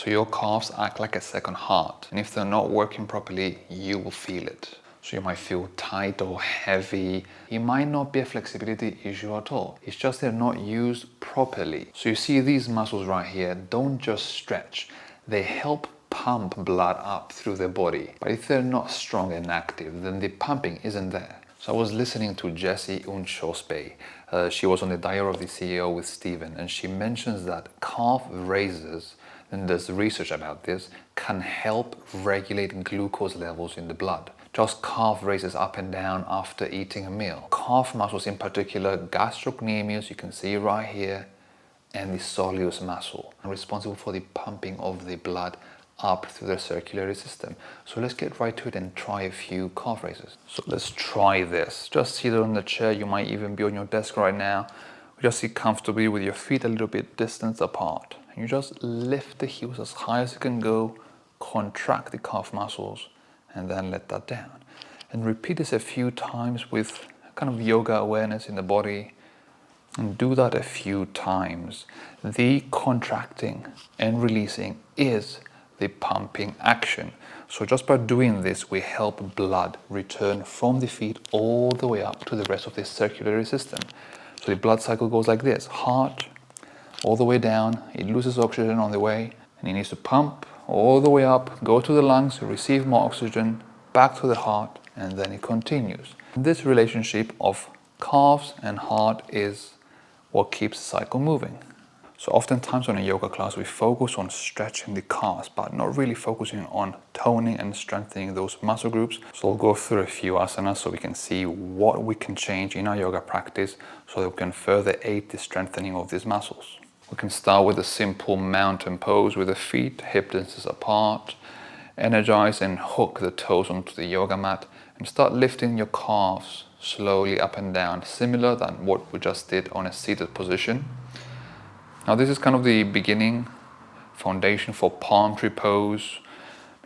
So your calves act like a second heart, and if they're not working properly, you will feel it. So you might feel tight or heavy. It might not be a flexibility issue at all. It's just they're not used properly. So you see these muscles right here don't just stretch. They help pump blood up through the body. But if they're not strong and active, then the pumping isn't there. So I was listening to Jessie Unshospe. She was on the Diary of the CEO with Stephen, and she mentions that calf raises, and there's research about this, can help regulate glucose levels in the blood. Just calf raises up and down after eating a meal. Calf muscles, in particular gastrocnemius, you can see right here, and the soleus muscle, are responsible for the pumping of the blood up through the circulatory system. So let's get right to it and try a few calf raises. So let's try this. Just sit on the chair. You might even be on your desk right now. Just sit comfortably with your feet a little bit distance apart. And you just lift the heels as high as you can go, contract the calf muscles, and then let that down. And repeat this a few times with kind of yoga awareness in the body. And do that a few times. The contracting and releasing is the pumping action. So just by doing this, we help blood return from the feet all the way up to the rest of the circulatory system. So the blood cycle goes like this: heart all the way down, it loses oxygen on the way, and it needs to pump all the way up, go to the lungs to receive more oxygen, back to the heart, and then it continues. This relationship of calves and heart is what keeps the cycle moving. So oftentimes on a yoga class, we focus on stretching the calves, but not really focusing on toning and strengthening those muscle groups. So I'll go through a few asanas so we can see what we can change in our yoga practice so that we can further aid the strengthening of these muscles. We can start with a simple mountain pose with the feet hip distance apart. Energize and hook the toes onto the yoga mat and start lifting your calves slowly up and down, similar than what we just did on a seated position. Now this is kind of the beginning foundation for palm tree pose.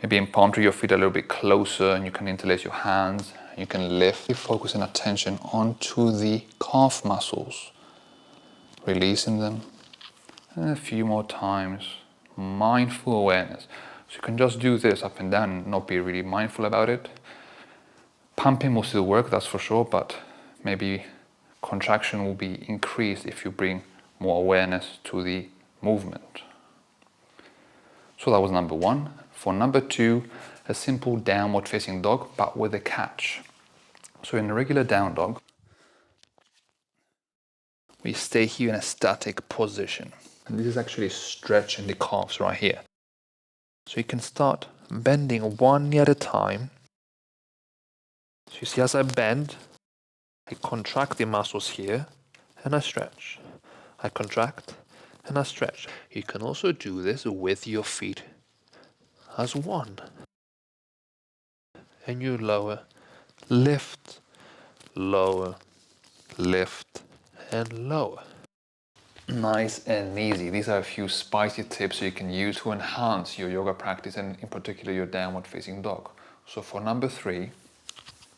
Maybe in palm tree your feet are a little bit closer and you can interlace your hands. You can lift, focusing attention onto the calf muscles, releasing them. And a few more times, mindful awareness. So you can just do this up and down and not be really mindful about it. Pumping will still work, that's for sure, but maybe contraction will be increased if you bring more awareness to the movement. So that was number one. For number two, a simple downward facing dog, but with a catch. So in a regular down dog, we stay here in a static position. And this is actually stretching the calves right here. So you can start bending one knee at a time. So you see as I bend, I contract the muscles here and I stretch. I contract and I stretch. You can also do this with your feet as one. And you lower, lift, lower, lift, and lower. Nice and easy. These are a few spicy tips you can use to enhance your yoga practice and in particular your downward facing dog. So for number three,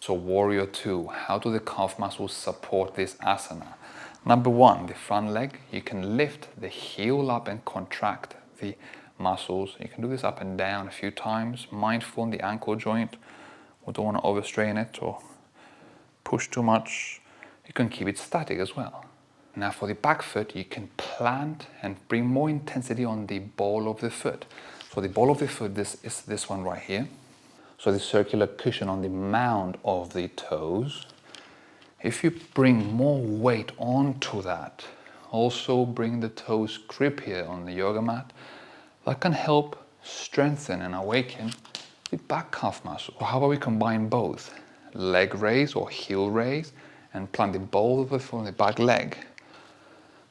so warrior two, how do the calf muscles support this asana? Number one, the front leg, you can lift the heel up and contract the muscles. You can do this up and down a few times, mindful in the ankle joint. We don't want to overstrain it or push too much. You can keep it static as well. Now for the back foot, you can plant and bring more intensity on the ball of the foot. So the ball of the foot, this is this one right here. So the circular cushion on the mound of the toes. If you bring more weight onto that, also bring the toes grip here on the yoga mat, that can help strengthen and awaken the back calf muscle. Or how about we combine both? Leg raise or heel raise and plant the ball of the foot on the back leg.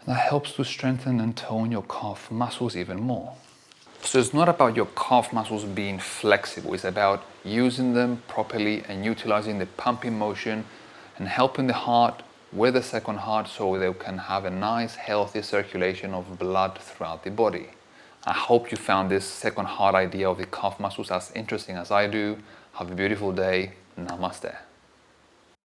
That helps to strengthen and tone your calf muscles even more. So it's not about your calf muscles being flexible, it's about using them properly and utilizing the pumping motion and helping the heart with the second heart so they can have a nice healthy circulation of blood throughout the body. I hope you found this second heart idea of the calf muscles as interesting as I do. Have a beautiful day. Namaste.